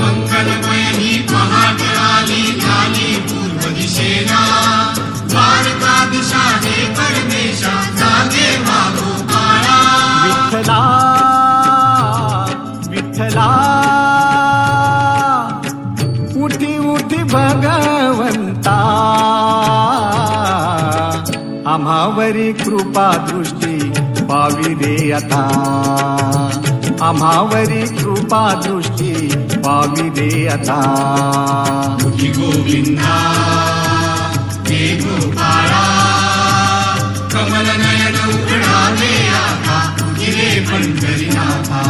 मंगलमय ही पहाट आली झाली पूर्व दिशेला द्वारका दिशा हे परमेशा जागे वागो काळा विठ्ठला विठ्ठला उठी उठी भगवंता आम्हावरी कृपा दृष्टी पावी रे आता आम्हावरी कृपा दृष्टी पावी रे आता उठी गोविंदा हे गोपाळा कमल नयन उघडावे आता उठी रे पंढरीनाथा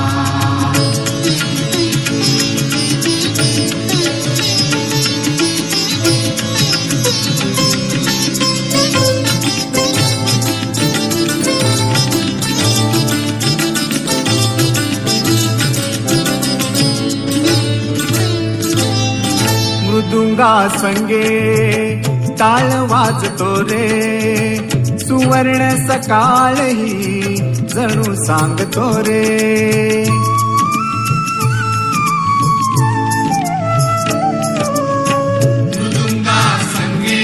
मृदुंगा संगे टाळ वाजतो रे सुवर्ण सकाळ ही जणू सांगतो रे मृदुंगा संगे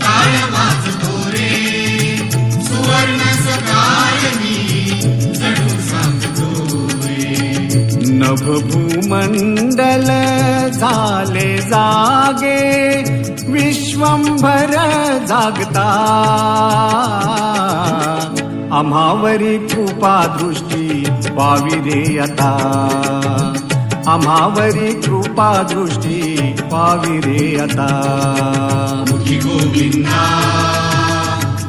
टाळ वाजतो रे सुवर्ण सकाळ ही जणू सांगतो रे नभभूमंडल झाले जागे विश्वंभर जागता आम्हावरी कृपा दृष्टी पावी रे आता आम्हावरी कृपा दृष्टी पावी रे आता उठी गोविंदा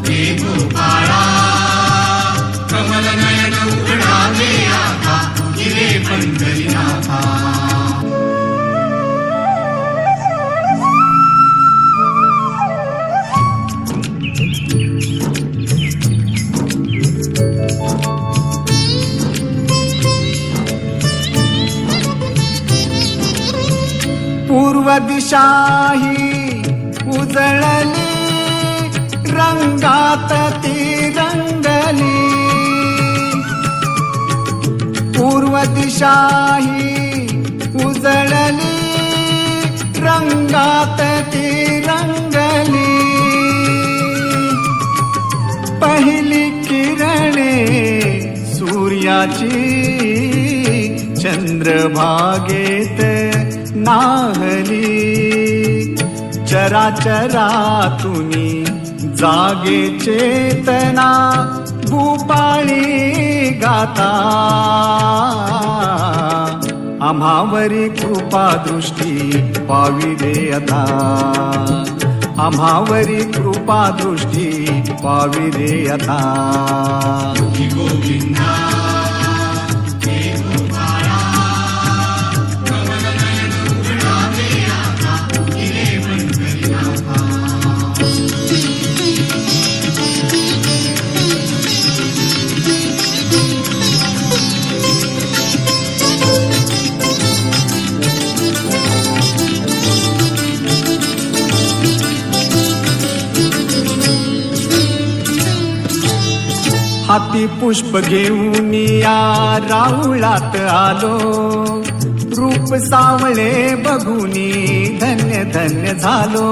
हे गोपाळा कमल नयन उघडावे आता उठी रे पंढरीनाथा पूर्व दिशा ही उजळली रंगात ती रंगली पूर्व दिशा ही उजळली रंगात ती रंगली पहिली किरणे सूर्याची चंद्रभागेत नाहली चराचरातुनी जागे चेतना भूपाळी गाता आम्हावरी कृपा दृष्टी पावी रे आता आम्हावरी कृपा दृष्टी पावी रे आता उठी गोविंदा हे गोपाळा कमल नयन उघडावे आता उठी रे पंढरीनाथा हाती पुष्प घेऊन या राहुळात आलो रूप सावळे बघुनी धन्य धन्य झालो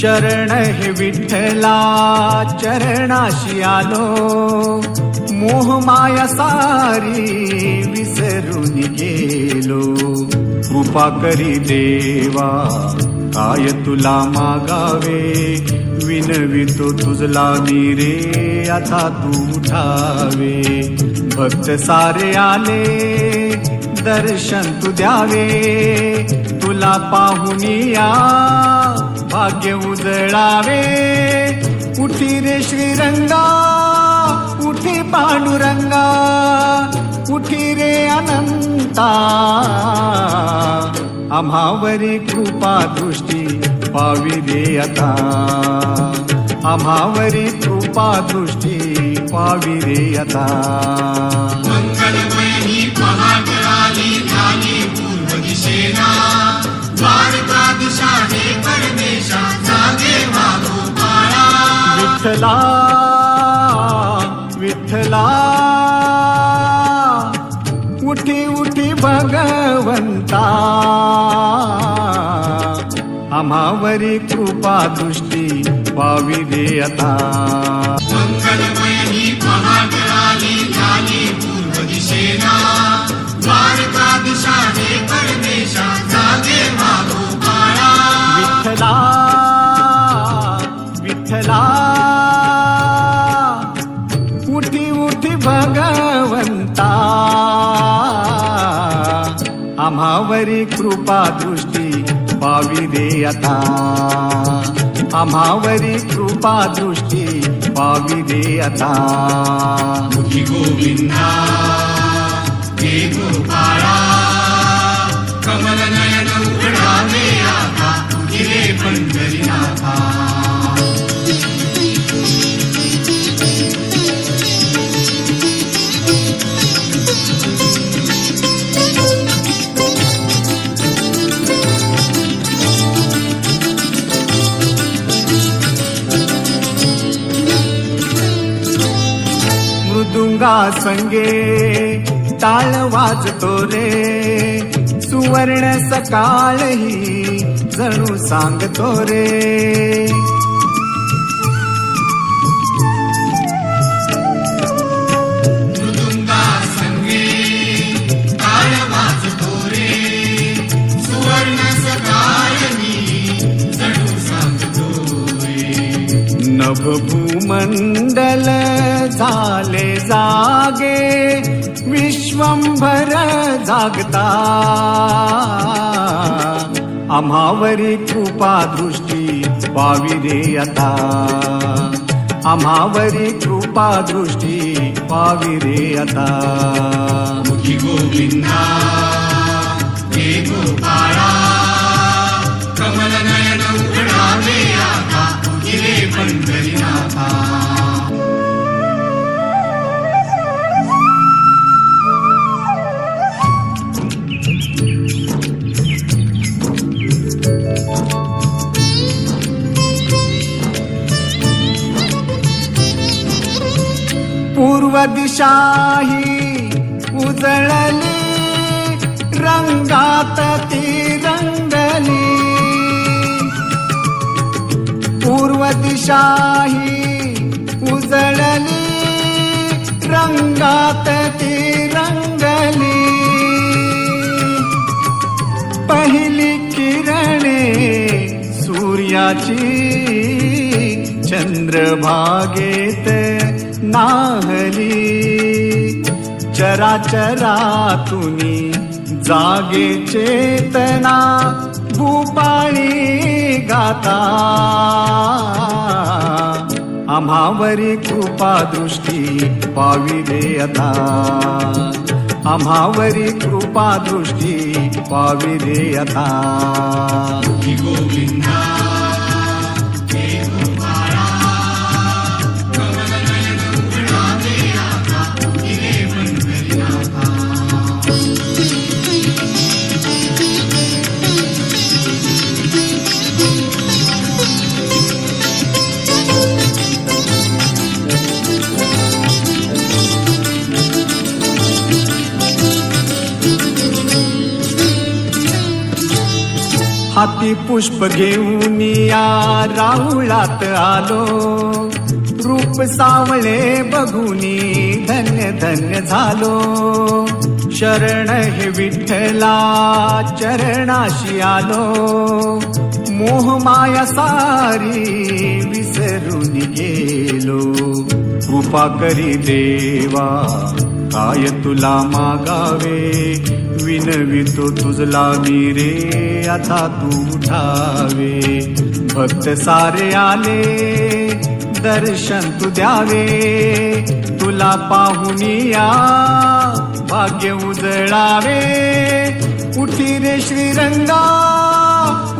शरण हे विठ्ठला चरणाशी आलो मोह माया सारी विसरून गेलो कृपा करी देवा काय तुला मागावे विनवितो तुझला मी रे आता तू उठावे भक्त सारे आले दर्शन तू द्यावे तुला पाहुनिया भाग्य उजळावे उठी रे श्रीरंगा उठी पांडुरंगा उठी रे अनंता आम्हावरी कृपा दृष्टी पावी रे आता आम्हावरी कृपा दृष्टी पावी रे आता मंगलमय ही पहाट आली झाली पूर्व दिशेला द्वारका दिशा हे परमेशा जागे वागो काळा विठ्ठला विठ्ठला उठी उठी भगवंता भगवंता आम्हावरी कृपा दृष्टी पावी दे आता. मंगलमय ही पहाट आली झाली पूर्व दिशेला द्वारका दिशा हे परमेशा जागे वागो बाळा. विठ्ठला विठ्ठला उठी उठी भगवंता आम्हावरी कृपा दृष्टी पावी दे आता. आम्हावरी कृपा दृष्टी पावी दे आता. उठी गोविंदा हे गोपाळा कमल नयन उघडावे आता उठी रे पंढरीनाथा. मृदुंगा संगे टाळ वाजतो रे सुवर्ण सकाळ ही जणू सांगतो रे. मृदुंगा संगे टाळ वाजतो रे सुवर्ण सकाळ ही जणू सांगतो रे. नभभूमंडल झाले जागे विश्वंभर जागता आम्हावरी कृपा दृष्टी पावी रे आता. आम्हावरी कृपा दृष्टी पावी रे आता. उठी गोविंदा हे गोपाळा कमल नयन उघडावे आता उठी रे पंढरीनाथा. पूर्व दिशा ही उजळली रंगात ती रंगली. पूर्व दिशा ही उजळली रंगात ती रंगली. पहिली किरणे सूर्याची चंद्रभागेत नाहली. चराचरातुनी जागे चेतना भूपाळी गाता आम्हावरी कृपा दृष्टी पावी दे आता. आम्हावरी कृपा दृष्टी पावी दे आता. उठी गोविंदा हे गोपाळा कमल नयन उघडावे आता उठी रे पंढरीनाथा. हाती पुष्प घेऊन या राहुळात आलो. रूप सावळे बघुनी धन्य धन्य झालो. शरण हे विठ्ठला चरणाशी आलो. मोहमाया सारी विसरून गेलो. कृपा करी देवा काय तुला मागावे. विनवितो तुझला मी रे आता तू उठावे. भक्त सारे आले दर्शन तू द्यावे. तुला पाहुनिया भाग्य उजळावे. उठी रे श्रीरंगा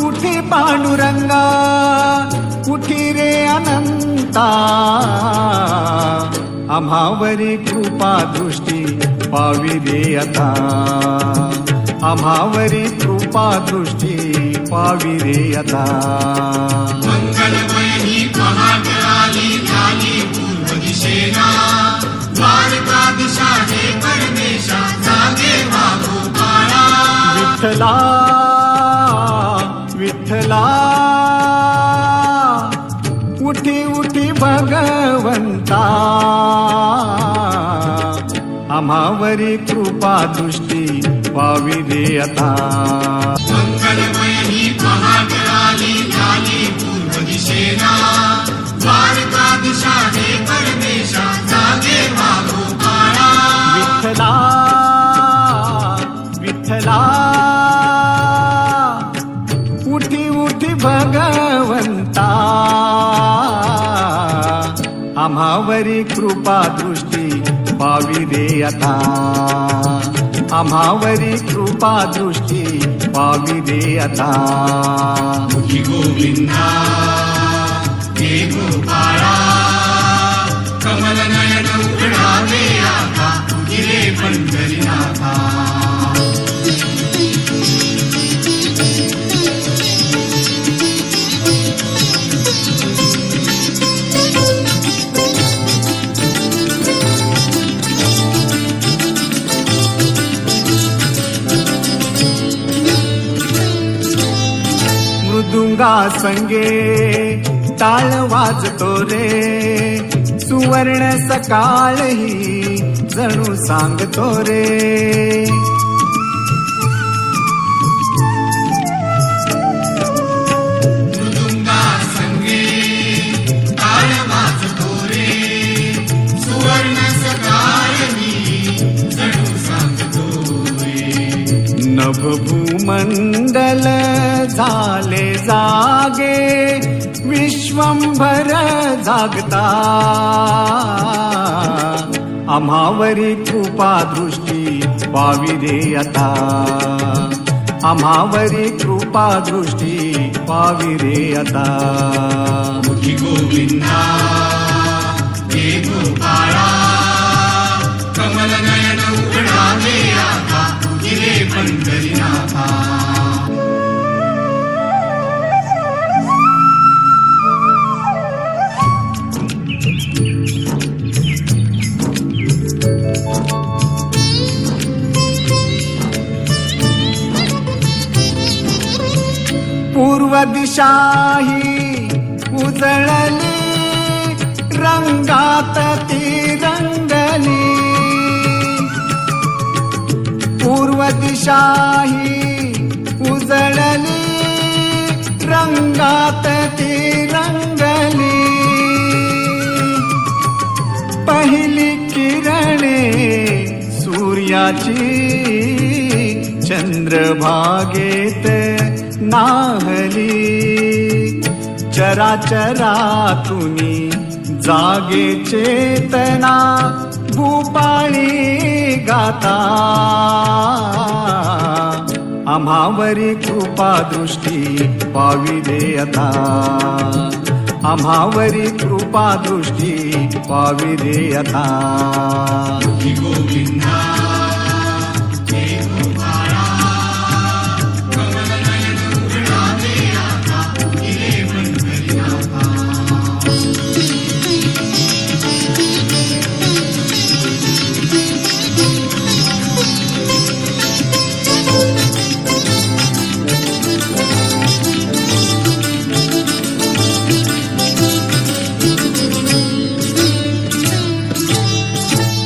उठी पांडुरंगा उठी रे अनंता. आम्हावरी कृपा दृष्टी पावी दे आता. आम्हावरी कृपा दृष्टी पावी दे आता. मंगलमय ही पहाट आली झाली पूर्व दिशेला द्वारका दिशा हे परमेशा जागे वागो बाळा. विठ्ठला विठ्ठला उठी उठी भगवंता आम्हावरी कृपा दृष्टी व्हावी रे आता मंगलमय ही पहाट आली झाली पूर्व दिशेला द्वारका दिशा हे परमेशा जागे वागो काळा विठ्ठला विठ्ठला उठी उठी भगवंता आम्हावरी कृपा दृष्टी व्हावी रे आता आम्हावरी कृपा दृष्टी व्हावी रे आता मुखी गोविंदा हे गोपाळा कमल नयन उघडावे आता गिरे पंढरीनाथा मृदुंगा संगे टाळ वाजतो रे सुवर्ण सकाळ ही जणू सांगतो रे मृदुंगा संगे टाळ वाजतो रे सुवर्ण सकाळ ही जणू सांगतो रे नभभूमंडल झाले जागे विश्वंभर जागता आम्हावरी कृपा दृष्टी व्हावी रे आता आम्हावरी कृपा दृष्टी व्हावी रे आता मुखी गोविंदा हे गोपाळा कमल नयन उघडावे आता गिरे पंढरीनाथा पूर्व दिशा ही उजळली रंगात ती रंगली पूर्व दिशा ही उजळली रंगात ती रंगली पहिली किरणे सूर्याची चंद्रभागेत नाहली चराचरातुनी जागे चेतना भूपाळी गाता आम्हावरी कृपा दृष्टी व्हावी रे आता आम्हावरी कृपा दृष्टी व्हावी रे आता मुखी गोविंदा हे गोपाळा कमल नयन उघडावे आता गिरे पंढरीनाथा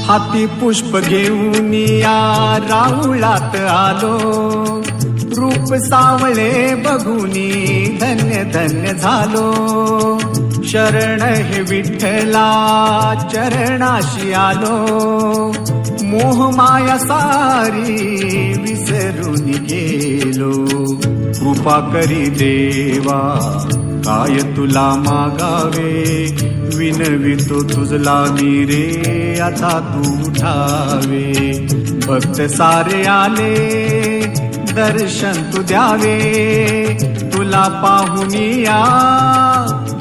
हाती पुष्प घेऊन या राऊळात आलो रूप सावळे बघुनी धन्य धन्य झालो शरण हे विठ्ठला चरणाशी आलो मोह माया सारी विसरून गेलो कृपा करी देवा काय तुला मागावे विनवितो तुझला मी रे आता तू उठावे भक्त सारे आले दर्शन तू द्यावे तुला पाहुनिया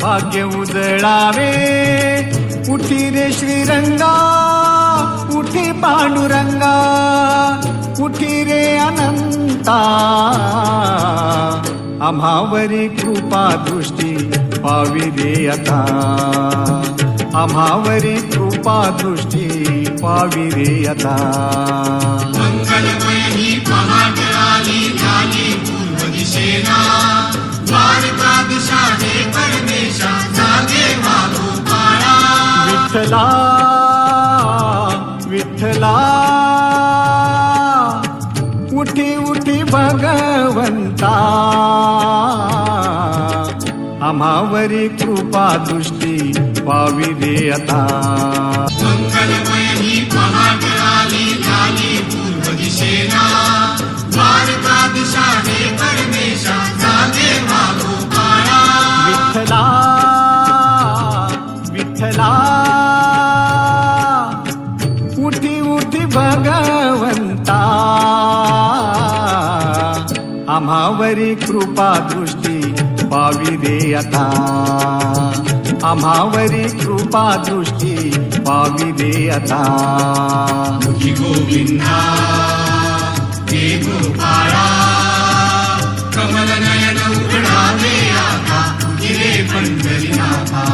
भाग्य उजळावे उठी रे श्रीरंगा उठी पांडुरंगा उठी रे अनंता आम्हावरी कृपा दृष्टी व्हावी रे आता आम्हावरी कृपा दृष्टी व्हावी रे आता मंगलमय ही पहाट आली झाली पूर्व दिशेला द्वारकाधीशा हे परमेशा जागे वागो काळा विठ्ठला विठ्ठला उठी उठी भगवंता आम्हावरी कृपा दृष्टी पावी रे आता मंगलमय ही पहाट आली झाली पूर्व दिशेला द्वारकाधीशा हे परमेशा जागे वागो काळा विठ्ठला विठ्ठला उठी उठी भगवंता आम्हावरी कृपा दृष्टी पावी रे आता आम्हावरी कृपा दृष्टी पावी रे आता तुझी गोविंदा हे गोपाळा कमल नयन उघडावे आता तुझी रे पंढरीनाथा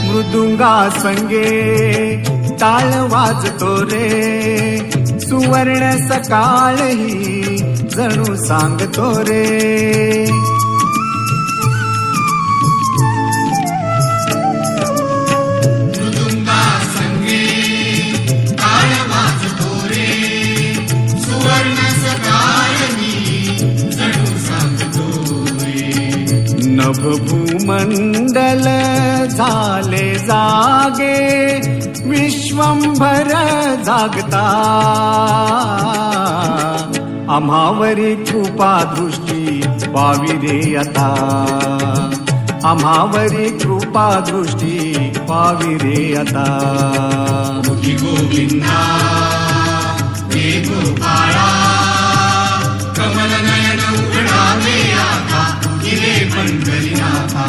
मृदुंगा संगे टाळ वाजतो रे सुवर्ण सकाळ ही जणू सांगतो रे मृदुंगा संगे टाळ वाजतो रे सुवर्ण सकाळ ही जणू सांगतो रे नभभूमंडल झाले जागे विश्वंभर जागता आम्हावरी कृपा दृष्टी पावी रे आता आम्हावरी कृपा दृष्टी पावी रे आता तुझी गोविंदा हे गोपाळा कमल नयन उघडावे आता तुझी रे पंढरीनाथा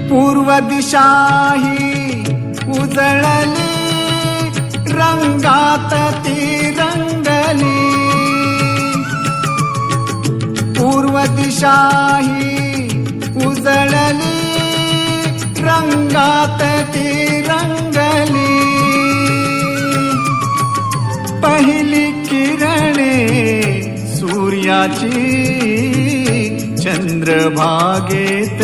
पूर्व दिशा ही उजळली रंगात ती रंगली पूर्व दिशा ही उजळली रंगात ती रंगली पहिली किरणे सूर्याची चंद्रभागेत